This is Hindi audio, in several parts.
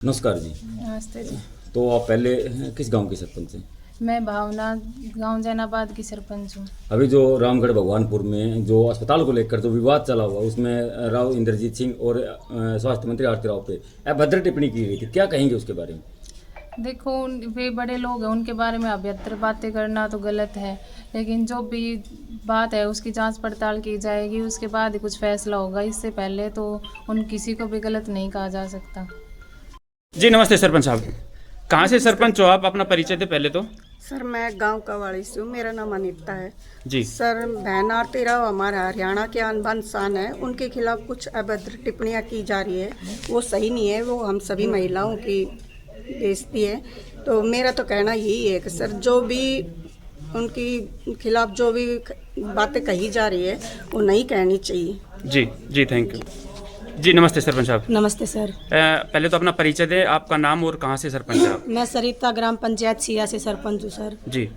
नमस्कार जी। नमस्ते जी। तो आप पहले किस गांव के सरपंच हैं? मैं भावना गांव जैनाबाद की सरपंच हूँ। अभी जो रामगढ़ भगवानपुर में जो अस्पताल को लेकर जो विवाद चला हुआ उसमें राव इंद्रजीत सिंह और स्वास्थ्य मंत्री आरती राव पे अभद्र टिप्पणी की गई थी, क्या कहेंगे उसके बारे में? देखो, वे बड़े लोग हैं, उनके बारे में अभद्र बातें करना तो गलत है, लेकिन जो भी बात है उसकी जांच पड़ताल की जाएगी, उसके बाद ही कुछ फैसला होगा। इससे पहले तो उन किसी को भी गलत नहीं कहा जा सकता। जी नमस्ते सरपंच साहब, कहाँ से सरपंच हो आप? अपना परिचय दे पहले तो। सर मैं गांव कवाड़ी से हूँ, मेरा नाम अनिता है। जी सर बहन आरती राव हमारा हरियाणा के आन बान शान है, उनके खिलाफ कुछ अभद्र टिप्पणियाँ की जा रही है, वो सही नहीं है, वो हम सभी महिलाओं की बेइज्जती है। तो मेरा तो कहना यही है कि सर जो भी उनकी खिलाफ जो भी बातें कही जा रही है वो नहीं कहनी चाहिए। जी जी थैंक यू। जी नमस्ते सरपंच साहब। नमस्ते सर। पहले तो अपना परिचय दें, आपका नाम और कहाँ से सरपंच है आप? मैं सरिता ग्राम पंचायत सिया से सरपंच हूँ सर। जी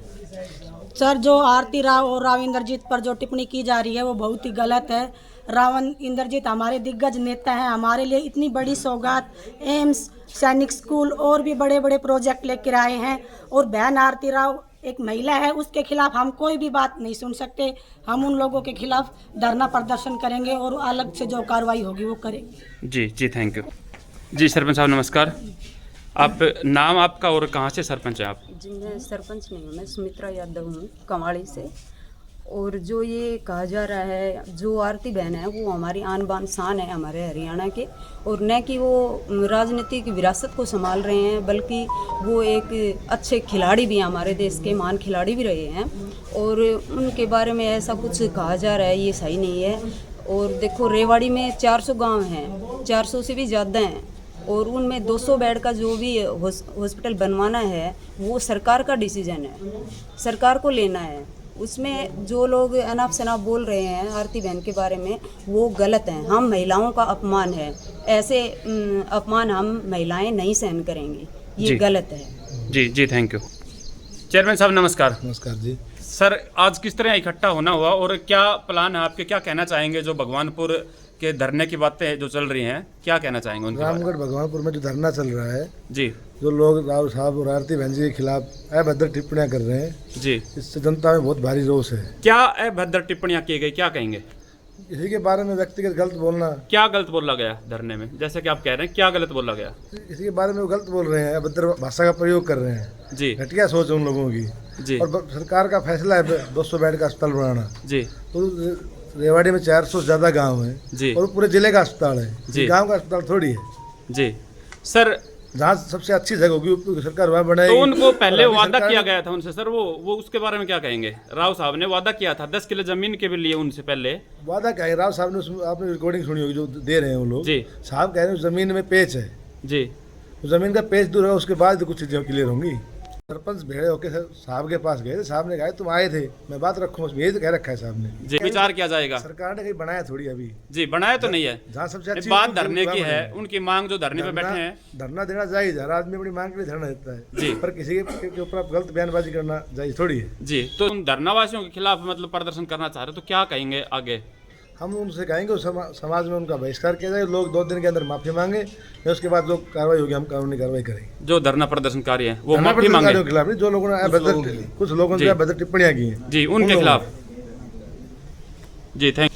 सर जो आरती राव और राव इंद्रजीत पर जो टिप्पणी की जा रही है वो बहुत ही गलत है। राव इंद्रजीत हमारे दिग्गज नेता हैं, हमारे लिए इतनी बड़ी सौगात एम्स, सैनिक स्कूल और भी बड़े बड़े प्रोजेक्ट लेकर आए हैं, और बहन आरती राव एक महिला है, उसके खिलाफ हम कोई भी बात नहीं सुन सकते। हम उन लोगों के खिलाफ धरना प्रदर्शन करेंगे और अलग से जो कार्रवाई होगी वो करेंगे। जी जी थैंक यू। जी सरपंच साहब नमस्कार, आप नाम आपका और कहाँ से सरपंच हैं आप? जी मैं सरपंच नहीं हूँ, मैं सुमित्रा यादव हूँ कमाड़ी से। और जो ये कहा जा रहा है जो आरती बहन है वो हमारी आन बान शान है हमारे हरियाणा के, और न कि वो राजनीतिक विरासत को संभाल रहे हैं बल्कि वो एक अच्छे खिलाड़ी भी हैं, हमारे देश के महान खिलाड़ी भी रहे हैं, और उनके बारे में ऐसा कुछ कहा जा रहा है ये सही नहीं है। और देखो रेवाड़ी में 400 गाँव हैं, 400 से भी ज़्यादा हैं, और उनमें 200 बेड का जो भी हॉस्पिटल बनवाना है वो सरकार का डिसीजन है, सरकार को लेना है। उसमें जो लोग अनाप शनाप बोल रहे हैं आरती बहन के बारे में वो गलत हैं, हम महिलाओं का अपमान है, ऐसे अपमान हम महिलाएं नहीं सहन करेंगे, ये गलत है। जी जी थैंक यू। चेयरमैन साहब नमस्कार। नमस्कार जी। सर आज किस तरह इकट्ठा होना हुआ और क्या प्लान है आपके, क्या कहना चाहेंगे जो भगवानपुर के धरने की बातें जो चल रही हैं, क्या कहना चाहेंगे उनके बारे में? रामगढ़ भगवानपुर में जो धरना चल रहा है, जी जो लोग राव साहब और आरती बहन जी के खिलाफ अभद्र टिप्पणियां कर रहे हैं, जी इससे जनता में बहुत भारी रोष है। क्या अभद्र टिप्पणियां की गई, क्या कहेंगे? इसी के बारे में व्यक्तिगत गलत बोलना, क्या गलत बोला गया धरने में, जैसे कि आप कह रहे हैं क्या गलत बोला गया? इसी के बारे में वो गलत बोल रहे हैं, अभद्र भाषा का प्रयोग कर रहे हैं। जी घटिया सोच है उन लोगों की। जी और सरकार का फैसला है 200 बेड का अस्पताल बनाना, जी तो रेवाड़ी में 400 से ज्यादा गाँव है जी और पूरे जिले का अस्पताल है, जी। गाँव का अस्पताल थोड़ी है। जी सर, जहाँ सबसे अच्छी जगह होगी सरकार वहाँ बनाएगी। तो उनको पहले और अभी वादा सरकार किया ने- गया था उनसे सर, वो उसके बारे में क्या कहेंगे? राव साहब ने वादा किया था 10 किलो जमीन के भी लिए उनसे पहले। वादा क्या है, राव साहब ने आपने रिकॉर्डिंग सुनी होगी जो दे रहे हैं वो लोग। जी साहब कह रहे हैं जमीन में पेच है, जी जमीन का पेच दूर होगा उसके बाद कुछ चीजें क्लियर होंगी। सरपंच भेड़े होके साहब के पास गए थे, साहब ने कहा तुम आए थे मैं बात रखूँ, यही तो कह रखा है साहब ने। जी विचार किया जाएगा। सरकार ने कहीं बनाया थोड़ी अभी, जी बनाया तो नहीं है, जहाँ सबसे अच्छी बात चीज़ धरने वहाँ की है, बनी। उनकी मांग जो धरने पे बैठे हैं। धरना देना जायज है, हर आदमी अपनी मांग के लिए धरना देता है जी। पर किसी के ऊपर आप गलत बयानबाजी करना जायज थोड़ी है। जी तो उन धरनावासियों के खिलाफ मतलब प्रदर्शन करना चाह रहे हो तो क्या कहेंगे आगे? हम उनसे कहेंगे समाज में उनका बहिष्कार किया जाए, लोग 2 दिन के अंदर माफी मांगे, फिर उसके बाद जो कार्रवाई होगी हम कानूनी कार्रवाई करेंगे। जो धरना प्रदर्शनकारी हैं वो धरना माफी मांगे प्रदर्शनकारियों के खिलाफ नहीं, जो लोगों ने कुछ लोगों जी। ने अभद्र टिप्पणियां की हैं जी उन उनके लोगों खिलाफ। जी थैंक।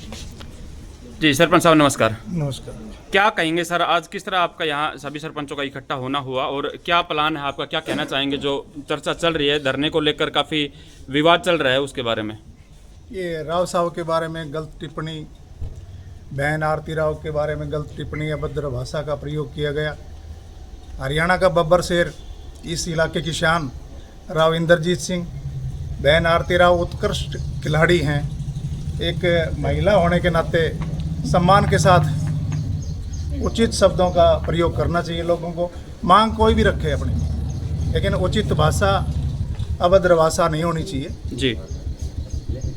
जी सरपंच साहब नमस्कार। नमस्कार। क्या कहेंगे सर, आज किस तरह आपका यहाँ सभी सरपंचों का इकट्ठा होना हुआ और क्या प्लान है आपका, क्या कहना चाहेंगे? जो चर्चा चल रही है धरने को लेकर, काफ़ी विवाद चल रहा है, उसके बारे में। ये राव साहब के बारे में गलत टिप्पणी, बहन आरती राव के बारे में गलत टिप्पणी, अभद्र भाषा का प्रयोग किया गया। हरियाणा का बब्बर शेर, इस इलाके की शान राव इंद्रजीत सिंह, बहन आरती राव उत्कृष्ट खिलाड़ी हैं। एक महिला होने के नाते सम्मान के साथ उचित शब्दों का प्रयोग करना चाहिए लोगों को। मांग कोई भी रखे अपनी, लेकिन उचित भाषा, अभद्र भाषा नहीं होनी चाहिए। जी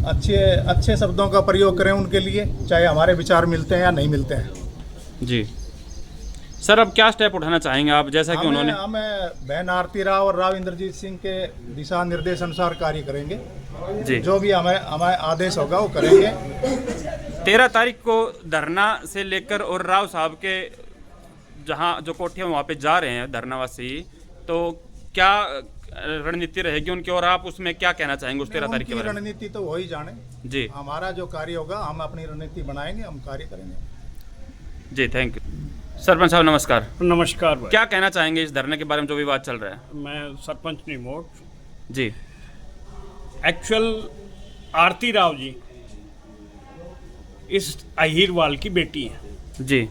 अच्छे शब्दों का प्रयोग करें उनके लिए, चाहे हमारे विचार मिलते हैं या नहीं मिलते हैं। जी सर, अब क्या स्टेप उठाना चाहेंगे आप, जैसा कि उन्होंने? हमें बहन आरती राव और राव इंद्रजीत सिंह के दिशा निर्देश अनुसार कार्य करेंगे। जी जो भी हमें आदेश होगा वो करेंगे। 13 तारीख को धरना से लेकर और राव साहब के जहाँ जो कोठियाँ वहाँ पे जा रहे हैं धरनावासी, तो क्या रणनीति रहेगी उनकी और आप उसमें क्या कहना चाहेंगे उस 13 तारीख के उनकी बारे में? रणनीति तो वही जाने। जी हमारा जो कार्य होगा हम अपनी रणनीति बनाएंगे, हम कार्य करेंगे। जी, थैंक यू। सरपंच साहब नमस्कार। नमस्कार भाई। क्या कहना चाहेंगे इस धरने के बारे में जो विवाद चल रहा है? मैं सरपंच निमोट। जी एक्चुअल आरती राव जी इस अहीरवाल की बेटी हैं। जी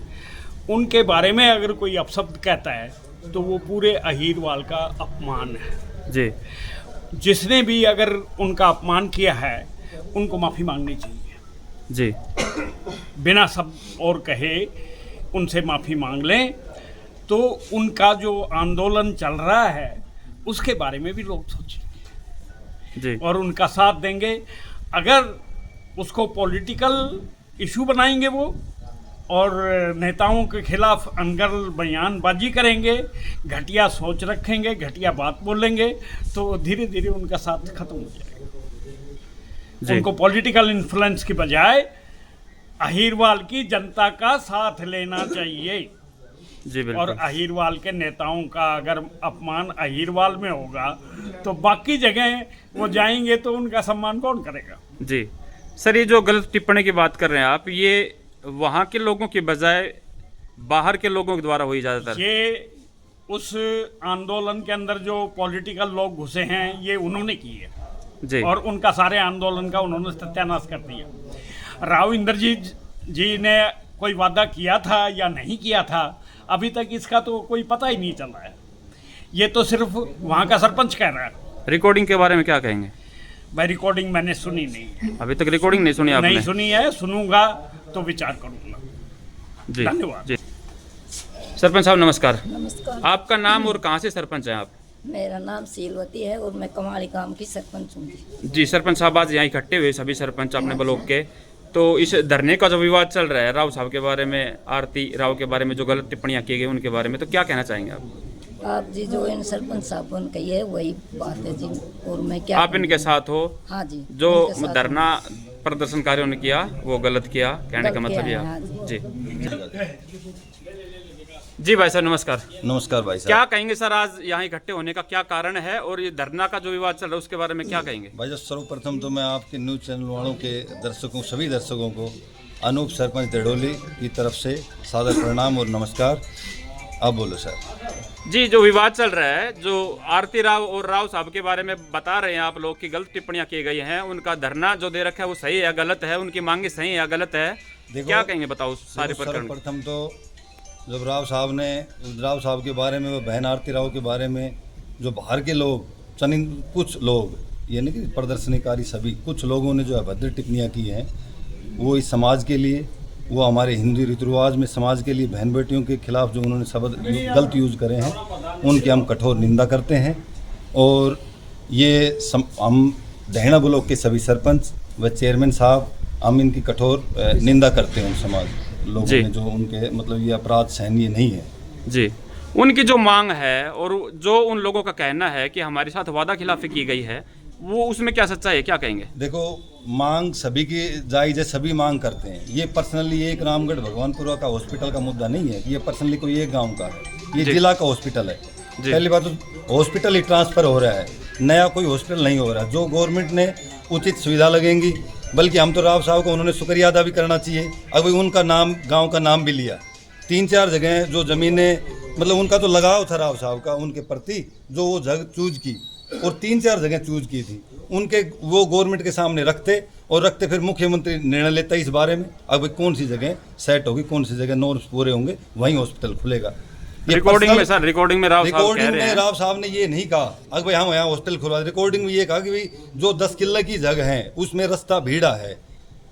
उनके बारे में अगर कोई अपशब्द कहता है तो वो पूरे अहीरवाल का अपमान है। जी जिसने भी अगर उनका अपमान किया है उनको माफ़ी मांगनी चाहिए, जी बिना सब और कहे उनसे माफ़ी मांग लें तो उनका जो आंदोलन चल रहा है उसके बारे में भी लोग सोचेंगे जी और उनका साथ देंगे। अगर उसको पॉलिटिकल इशू बनाएंगे वो और नेताओं के खिलाफ अनगढ़ बयानबाजी करेंगे, घटिया सोच रखेंगे, घटिया बात बोलेंगे, तो धीरे धीरे उनका साथ खत्म हो जाएगा। जी। उनको पॉलिटिकल इन्फ्लुएंस की बजाय अहीरवाल की जनता का साथ लेना चाहिए। जी और बिल्कुल। अहीरवाल के नेताओं का अगर अपमान अहीरवाल में होगा तो बाकी जगह वो जाएंगे तो उनका सम्मान कौन करेगा? जी सर, ये जो गलत टिप्पणी की बात कर रहे हैं आप, ये वहाँ के लोगों की बजाय बाहर के लोगों के द्वारा हुई ज़्यादातर। ये उस आंदोलन के अंदर जो पॉलिटिकल लोग घुसे हैं ये उन्होंने की है जी और उनका सारे आंदोलन का उन्होंने सत्यानाश कर दिया। राव इंद्रजीत जी ने कोई वादा किया था या नहीं किया था अभी तक इसका तो कोई पता ही नहीं चल रहा है। ये तो सिर्फ वहाँ का सरपंच कह रहा है। रिकॉर्डिंग के बारे में क्या कहेंगे? भाई रिकॉर्डिंग मैंने सुनी नहीं है। अभी तक रिकॉर्डिंग नहीं सुनी आपने? नहीं सुनी है, सुनूंगा तो विचार करूंगा। जी धन्यवाद। जी। सरपंच साहब नमस्कार। नमस्कार। आपका नाम और कहाँ से सरपंच हैं आप? मेरा नाम शीलवती है और मैं कमाली गांव की सरपंच हूँ। जी सरपंच साहब, आज यहाँ इकट्ठे हुए सभी सरपंच अपने ब्लॉक के, तो इस धरने का जो विवाद चल रहा है राव साहब के बारे में, आरती राव के बारे में जो गलत टिप्पणियां की गई उनके बारे में, तो क्या कहना चाहेंगे आप? आप जी जो इन सरपंच साहब ने कही है वही बात है जी, और मैं क्या आप इनके साथ हो? हाँ जी। जो इनके साथ धरना प्रदर्शनकारियों ने किया वो गलत किया, कहने का गलत मतलब ये किया है, आप? हाँ जी जी भाई साहब नमस्कार। नमस्कार भाई साहब। क्या कहेंगे सर, आज यहाँ इकट्ठे होने का क्या कारण है और ये धरना का जो विवाद चल रहा है उसके बारे में क्या कहेंगे? भाई साहब, सर्वप्रथम तो मैं आपके न्यूज़ चैनल वालों के दर्शकों, सभी दर्शकों को अनूप सरपंच दड़ोली की तरफ से सादर प्रणाम और नमस्कार। अब बोलो सर। जी, जो विवाद चल रहा है, जो आरती राव और राव साहब के बारे में बता रहे हैं आप लोग की गलत टिप्पणियां की गई हैं, उनका धरना जो दे रखा है वो सही है या गलत है, उनकी मांगे सही है या गलत है, क्या कहेंगे बताओ सारे प्रकरण? सर्वप्रथम तो जब राव साहब के बारे में, वो बहन आरती राव के बारे में जो बाहर के लोग, कुछ लोग, यानी कि प्रदर्शनकारी सभी कुछ लोगों ने जो अभद्र टिप्पणियां की हैं, वो इस समाज के लिए, वो हमारे हिंदू रीति रिवाज में समाज के लिए बहन बेटियों के खिलाफ जो उन्होंने शब्द गलत यूज करे हैं, उनकी हम कठोर निंदा करते हैं। और ये हम दहना ब्लॉक के सभी सरपंच व चेयरमैन साहब, हम इनकी कठोर निंदा करते हैं। उन समाज लोगों ने जो उनके मतलब ये अपराध सहनीय नहीं है। जी, उनकी जो मांग है और जो उन लोगों का कहना है कि हमारे साथ वादा खिलाफी की गई है, वो उसमें क्या सच्चाई है, क्या कहेंगे? देखो, मांग सभी की जायज़ है, सभी मांग करते हैं। ये पर्सनली एक रामगढ़ भगवानपुरा का हॉस्पिटल का मुद्दा नहीं है कि ये पर्सनली कोई एक गांव का है, ये जिला का हॉस्पिटल है। पहली बात तो हॉस्पिटल ही ट्रांसफ़र हो रहा है, नया कोई हॉस्पिटल नहीं हो रहा। जो गवर्नमेंट ने उचित सुविधा लगेंगी, बल्कि हम तो राव साहब को उन्होंने शुक्रिया अदा भी करना चाहिए। अगर उनका नाम, गाँव का नाम भी लिया, 3-4 जगह जो ज़मीनें, मतलब उनका तो लगाव था राव साहब का उनके प्रति, जो वो जगह चूज की और 3-4 जगह चूज की थी, उनके वो गवर्नमेंट के सामने रखते फिर मुख्यमंत्री निर्णय लेता इस बारे में। अब कौन सी जगह सेट होगी, कौन सी जगह नॉर्म्स पूरे होंगे, वहीं हॉस्पिटल खुलेगा। रिकॉर्डिंग में सर, रिकॉर्डिंग में राव साहब ने ये नहीं कहा अगर भाई हम यहाँ हॉस्पिटल खुलवा, रिकॉर्डिंग में ये कहा कि भाई जो 10 किले की जगह है उसमें रास्ता भीड़ा है,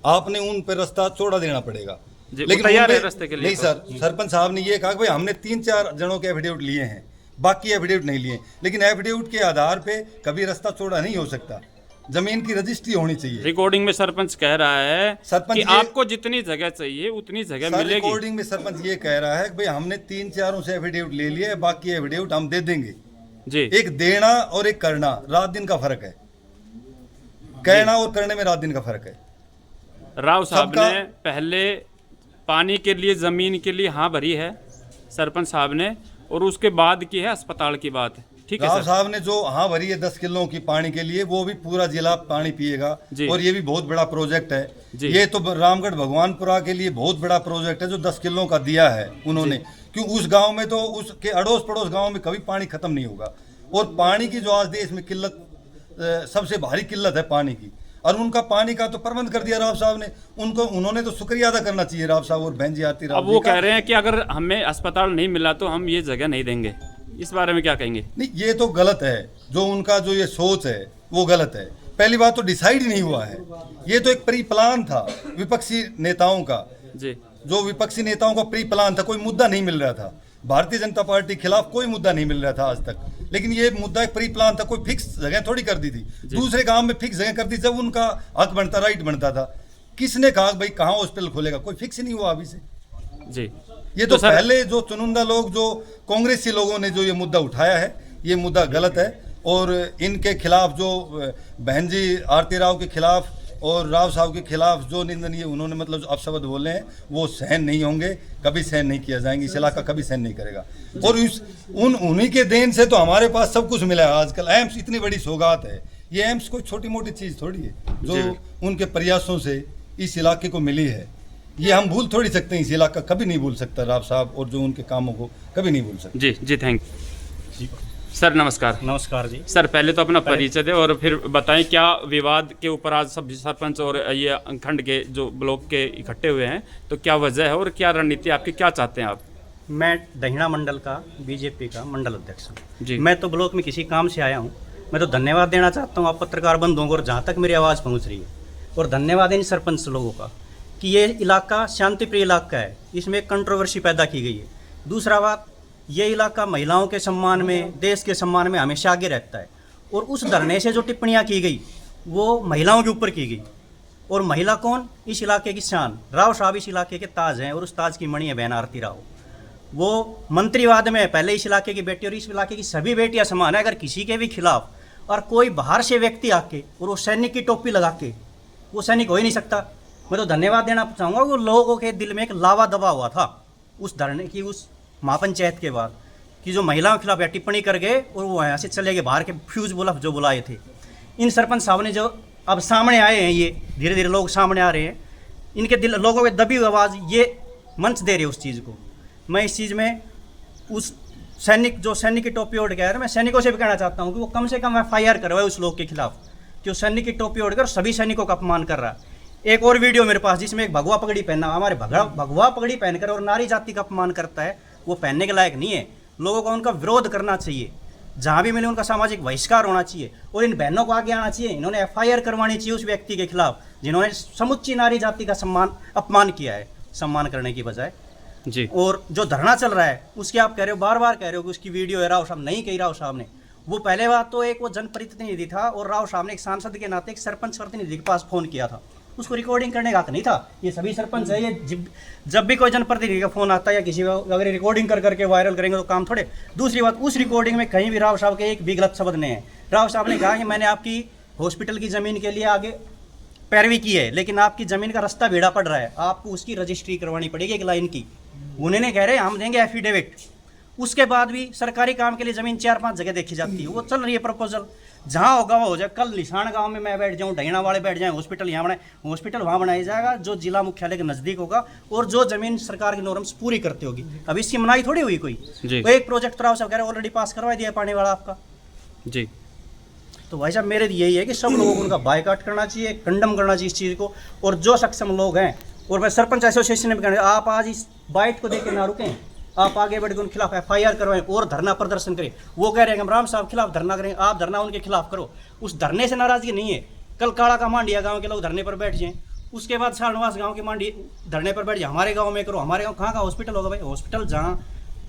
आपने उन पर रास्ता चौड़ा देना पड़ेगा। लेकिन तैयार है रास्ते के लिए? नहीं सर, सरपंच साहब ने ये कहा कि भाई हमने 3-4 जनों के एफिडेविट लिए हैं, बाकी एफिडेविट नहीं लिए। लेकिन एफिडेविट के आधार पे कभी रास्ता चौड़ा नहीं हो सकता, जमीन की रजिस्ट्री होनी चाहिए। रिकॉर्डिंग में सरपंच कह रहा है कि आपको जितनी जगह चाहिए उतनी जगह मिलेगी। रिकॉर्डिंग में सरपंच ये कह रहा है कि भाई हमने 3-4 से एफिडेविट ले लिए, बाकी एफिडेविट हम दे देंगे जी। एक देना और एक करना रात दिन का फर्क है, कहना और करने में रात दिन का फर्क है। राव साहब ने पहले पानी के लिए, जमीन के लिए हाँ भरी है, सरपंच साहब ने, और उसके बाद की है अस्पताल की बात। ठीक है राव सर। साहब ने जो हाँ भरी है 10 किलो की पानी के लिए, वो भी पूरा जिला पानी पिएगा। और ये भी बहुत बड़ा प्रोजेक्ट है। ये तो रामगढ़ भगवानपुरा के लिए बहुत बड़ा प्रोजेक्ट है जो 10 किलो का दिया है उन्होंने, क्यों उस गांव में तो उसके अड़ोस पड़ोस गांव में कभी पानी खत्म नहीं होगा। और पानी की जो आज देश में किल्लत, सबसे भारी किल्लत है पानी की, और उनका पानी का तो प्रबंध कर दिया राव साहब ने। उन्होंने तो शुक्रिया अदा करना चाहिए राव साहब और बहन जी आरती राव। अब वो कह रहे हैं कि अगर हमें अस्पताल नहीं मिला तो हम ये जगह नहीं देंगे, इस बारे में क्या कहेंगे? नहीं, ये तो गलत है। जो उनका जो ये सोच है वो गलत है। पहली बात तो डिसाइड ही नहीं हुआ है, ये तो एक प्री प्लान था विपक्षी नेताओं का। जी, जो विपक्षी नेताओं का प्री प्लान था, कोई मुद्दा नहीं मिल रहा था। भारतीय जनता पार्टी के खिलाफ कोई मुद्दा नहीं मिल रहा था आज तक, लेकिन ये मुद्दा एक प्री प्लान था। कोई फिक्स जगह थोड़ी कर दी थी, दूसरे गांव में फिक्स जगह कर दी, जब उनका हक बनता, राइट बनता था। किसने कहा भाई कहाँ हॉस्पिटल खोलेगा? कोई फिक्स नहीं हुआ अभी से। जी, ये तो पहले जो चुनिंदा लोग, जो कांग्रेसी लोगों ने जो ये मुद्दा उठाया है, ये मुद्दा गलत है। और इनके खिलाफ जो बहन जी आरती राव के खिलाफ और राव साहब के खिलाफ जो निंदनीय उन्होंने मतलब जो अपशब्द बोले हैं, वो सहन नहीं होंगे, कभी सहन नहीं किया जाएंगे। इस इलाका कभी सहन नहीं करेगा। और उन्हीं के देन से तो हमारे पास सब कुछ मिला है आजकल। एम्स इतनी बड़ी सौगात है, ये एम्स कोई छोटी मोटी चीज़ थोड़ी है जो उनके प्रयासों से इस इलाके को मिली है। ये हम भूल थोड़ी सकते हैं, इस इलाका कभी नहीं भूल सकता राव साहब और जो उनके कामों को कभी नहीं भूल सकता। जी जी, थैंक सर। नमस्कार। नमस्कार जी। सर, पहले तो अपना परिचय दें और फिर बताएं क्या विवाद के ऊपर आज सब सरपंच और ये खंड के जो ब्लॉक के इकट्ठे हुए हैं, तो क्या वजह है और क्या रणनीति आपकी, क्या चाहते हैं आप? मैं दहिना मंडल का बीजेपी का मंडल अध्यक्ष हूँ जी। मैं तो ब्लॉक में किसी काम से आया हूँ। मैं तो धन्यवाद देना चाहता हूँ आप पत्रकार बंधुओं को, और जहाँ तक मेरी आवाज़ पहुँच रही है, और धन्यवाद इन सरपंच लोगों का कि ये इलाका शांतिप्रिय इलाका है, इसमें कंट्रोवर्सी पैदा की गई है। दूसरा बात, ये इलाका महिलाओं के सम्मान में, देश के सम्मान में हमेशा आगे रहता है। और उस धरने से जो टिप्पणियाँ की गई वो महिलाओं के ऊपर की गई। और महिला कौन? इस इलाके की शान। राव साहब इस इलाके के ताज हैं और उस ताज की मणि है बहन आरती राव। वो मंत्रीवाद में पहले इस इलाके की बेटी, और इस इलाके की सभी बेटियाँ समान है। अगर किसी के भी खिलाफ और कोई बाहर से व्यक्ति आके और वो सैनिक की टोपी लगा के, वो सैनिक हो ही नहीं सकता। मैं तो धन्यवाद देना चाहूँगा, वो लोगों के दिल में एक लावा दबा हुआ था उस धरने की, उस महापंचायत के बाद, कि जो महिलाओं के खिलाफ टिप्पणी कर गए और वो यहाँ से चले गए बाहर के फ्यूज बोला जो बुलाए थे। इन सरपंच साहब ने जो अब सामने आए हैं, ये धीरे धीरे लोग सामने आ रहे हैं, इनके दिल, लोगों के दबी हुई आवाज़ ये मंच दे रही है उस चीज़ को। मैं इस चीज़ में उस सैनिक, जो सैनिक की टोपी ओढ़ के आया, मैं सैनिकों से भी कहना चाहता हूँ कि वो कम से कम FIR करवाए उस लोग के खिलाफ कि वो सैनिक की टोपी ओढ़कर सभी सैनिकों का अपमान कर रहा है। एक और वीडियो मेरे पास जिसमें एक भगवा पगड़ी पहना, हमारे भगवा पगड़ी पहनकर और नारी जाति का अपमान करता है, वो पहनने के लायक नहीं है। लोगों को उनका विरोध करना चाहिए, जहाँ भी मिले उनका सामाजिक बहिष्कार होना चाहिए, और इन बहनों को आगे आना चाहिए। इन्होंने FIR करवानी चाहिए उस व्यक्ति के खिलाफ जिन्होंने समुच्ची नारी जाति का अपमान किया है, सम्मान करने की बजाय जी। और जो धरना चल रहा है उसके आप कह रहे हो, बार बार कह रहे हो कि उसकी वीडियो है, राव साहब नहीं कही। राव साहब ने वो पहले बात तो एक वो जनप्रतिनिधि था, और राव साहब ने एक सांसद के नाते एक सरपंच प्रतिनिधि के पास फ़ोन किया था, उसको रिकॉर्डिंग करने का हक नहीं था। ये सभी सरपंच है, ये जब भी कोई जनप्रतिनिधि का फ़ोन आता है या किसी अगर रिकॉर्डिंग कर करके वायरल करेंगे तो काम थोड़े। दूसरी बात, उस रिकॉर्डिंग में कहीं भी राव साहब के एक भी गलत शब्द नहीं है। राव साहब ने कहा कि मैंने आपकी हॉस्पिटल की ज़मीन के लिए आगे पैरवी की है, लेकिन आपकी ज़मीन का रास्ता बेड़ा पड़ रहा है, आपको उसकी रजिस्ट्री करवानी पड़ेगी एक लाइन की। उन्होंने कह रहे हैं हम देंगे एफिडेविट। उसके बाद भी सरकारी काम के लिए ज़मीन 4-5 जगह देखी जाती है, वो चल रही है प्रपोजल, जहाँ होगा वो हो जाए। कल लिसाण गांव में मैं बैठ जाऊँ, डैना वाले बैठ जाएँ, हॉस्पिटल यहाँ बनाए, हॉस्पिटल वहाँ बनाया जाएगा जो जिला मुख्यालय के नज़दीक होगा और जो ज़मीन सरकार की नॉर्म्स पूरी करती होगी। अब इसकी मनाही थोड़ी हुई कोई, तो एक प्रोजेक्ट राव साहब कह रहे ऑलरेडी पास करवा दिया पानी वाला आपका जी। तो भाई साहब मेरे यही है कि सब लोगों को उनका बायकॉट करना चाहिए, कंडम करना चाहिए इस चीज़ को। और जो सक्षम लोग हैं, और मैं सरपंच एसोसिएशन में कहना, आप आज इस बाइट को देख के ना रुकें, आप आगे बढ़ के उनके खिलाफ FIR करवाएं और धरना प्रदर्शन करें। वो कह रहे हैं कि हम राम साहब के खिलाफ धरना करेंगे, आप धरना उनके खिलाफ करो। उस धरने से नाराजगी नहीं है, कल काड़ा का मांडिया गांव के लोग धरने पर बैठ जाएं, उसके बाद शाहनवास गांव के मांडी धरने पर बैठ जाए, हमारे गांव में करो। हमारे गांव कहाँ का हॉस्पिटल होगा भाई? हॉस्पिटल जहाँ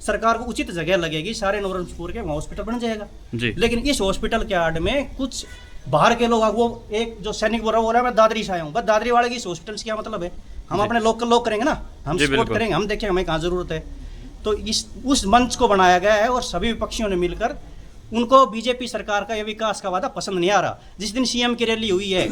सरकार को उचित जगह लगेगी, सारे नॉर्म्स पूरे के, वहाँ हॉस्पिटल बन जाएगा जी। लेकिन इस हॉस्पिटल के आड़ में कुछ बाहर के लोग, वो एक जो सैनिक बोल रहा है मैं दादरी से आया हूँ, बस दादरी वाले की इस हॉस्पिटल से क्या मतलब है? हम अपने लोकल लोग करेंगे ना, हम सपोर्ट करेंगे, हम देखें हमें कहाँ ज़रूरत है। तो उस मंच को बनाया गया है और सभी विपक्षियों ने मिलकर, उनको बीजेपी सरकार का यह विकास का वादा पसंद नहीं आ रहा। जिस दिन CM की रैली हुई है,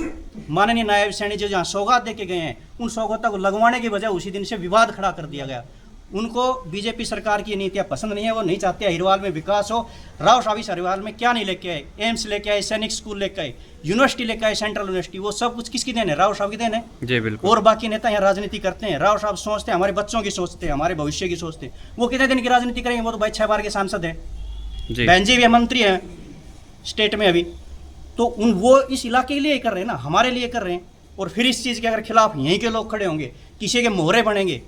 माननीय नायब सैनी जो जहाँ सौगात दे के गए हैं, उन सौगातों को लगवाने की बजाय उसी दिन से विवाद खड़ा कर दिया गया। उनको बीजेपी सरकार की नीतियाँ पसंद नहीं है, वो नहीं चाहते अहिरवाल में विकास हो। राव साहब इस अहिरवाल में क्या नहीं लेके आए? एम्स लेके आए, सैनिक स्कूल लेके आए, यूनिवर्सिटी लेके आए, सेंट्रल यूनिवर्सिटी, वो सब कुछ किसकी देन है? राव साहब की देन है जी बिल्कुल। और बाकी नेता यहाँ राजनीति करते हैं। राव साहब सोचते हैं हमारे बच्चों की, सोचते हैं हमारे भविष्य की, सोचते हैं। वो कितने दिन की राजनीति करेंगे? वो तो भाई 6 बार के सांसद हैं, बहन जी भी मंत्री हैं स्टेट में अभी, तो वो इस इलाके के लिए कर रहे हैं ना, हमारे लिए कर रहे हैं। और फिर इस चीज़ के अगर खिलाफ यहीं के लोग खड़े होंगे, किसी के मोहरे बनेंगे,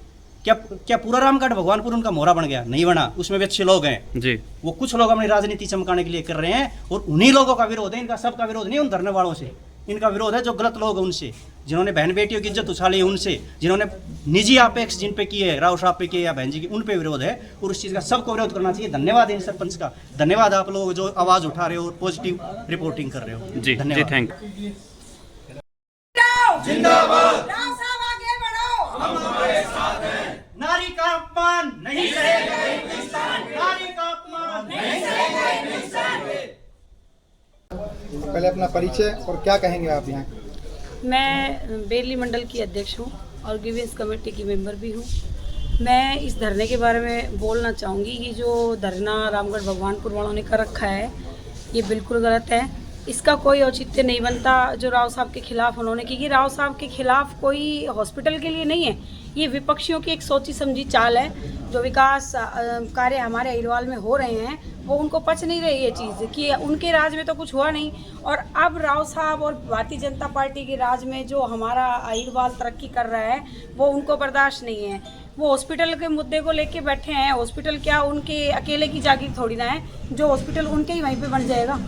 क्या पूरा रामगढ़ भगवानपुर उनका मोहरा बन गया? नहीं बना, उसमें भी अच्छे लोग हैं जी। वो कुछ लोग अपनी राजनीति चमकाने के लिए कर रहे हैं, और उन्हीं लोगों का विरोध है। इनका सबका विरोध नहीं उन धरने वालों से, इनका विरोध है जो गलत लोग हैं उनसे, जिन्होंने बहन बेटियों की इज्जत उछाली है उनसे, जिन्होंने निजी अपेक्ष जिन पे की है, राव साहब पे की या बहन जी की, उन पे विरोध है। और उस चीज़ का सबको विरोध करना चाहिए। धन्यवाद इन सरपंच का, धन्यवाद आप लोग जो आवाज़ उठा रहे हो और पॉजिटिव रिपोर्टिंग कर रहे हो। जी जी, थैंक यू। नारी का अपमान नहीं सहेगा हिंदुस्तान, नारी का अपमान नहीं सहेगा हिंदुस्तान। पहले अपना परिचय और क्या कहेंगे आप यहाँ? मैं बेरली मंडल की अध्यक्ष हूँ और ग्रीवेंस कमेटी की मेंबर भी हूँ। मैं इस धरने के बारे में बोलना चाहूँगी कि जो धरना रामगढ़ भगवानपुर वालों ने कर रखा है ये बिल्कुल गलत है। इसका कोई औचित्य नहीं बनता जो राव साहब के खिलाफ उन्होंने, क्योंकि राव साहब के खिलाफ कोई हॉस्पिटल के लिए नहीं है, ये विपक्षियों की एक सोची समझी चाल है। जो विकास कार्य हमारे अहिरवाल में हो रहे हैं वो उनको पच नहीं रही ये चीज़ कि उनके राज में तो कुछ हुआ नहीं, और अब राव साहब और भारतीय जनता पार्टी के राज में जो हमारा अहिरवाल तरक्की कर रहा है वो उनको बर्दाश्त नहीं है। वो हॉस्पिटल के मुद्दे को लेके बैठे हैं। हॉस्पिटल क्या उनके अकेले की जागीर थोड़ी ना है, जो हॉस्पिटल उनके ही वहीं पे बन जाएगा।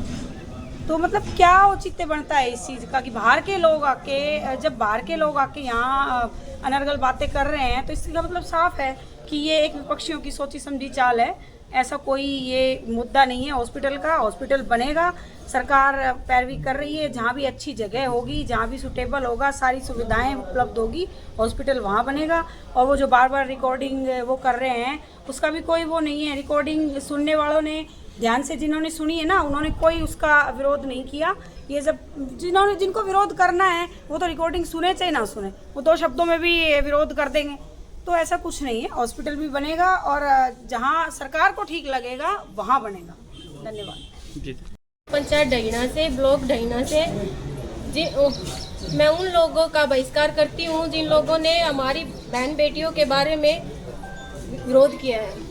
तो मतलब क्या औचित्य बनता है इस चीज़ का कि बाहर के लोग आके, जब बाहर के लोग आके यहाँ अनर्गल बातें कर रहे हैं तो इसका मतलब साफ है कि ये एक विपक्षियों की सोची समझी चाल है। ऐसा कोई ये मुद्दा नहीं है हॉस्पिटल का। हॉस्पिटल बनेगा, सरकार पैरवी कर रही है, जहाँ भी अच्छी जगह होगी, जहाँ भी सुटेबल होगा, सारी सुविधाएं उपलब्ध होगी, हॉस्पिटल वहाँ बनेगा। और वो जो बार बार रिकॉर्डिंग वो कर रहे हैं उसका भी कोई वो नहीं है। रिकॉर्डिंग सुनने वालों ने ध्यान से जिन्होंने सुनी है ना, उन्होंने कोई उसका विरोध नहीं किया। ये जब जिनको विरोध करना है वो तो रिकॉर्डिंग सुने चाहे ना सुने, वो 2 शब्दों में भी विरोध कर देंगे। तो ऐसा कुछ नहीं है, हॉस्पिटल भी बनेगा और जहां सरकार को ठीक लगेगा वहां बनेगा। धन्यवाद। पंचायत डहीना से, ब्लॉक डहीना से मैं उन लोगों का बहिष्कार करती हूं जिन लोगों ने हमारी बहन बेटियों के बारे में विरोध किया है।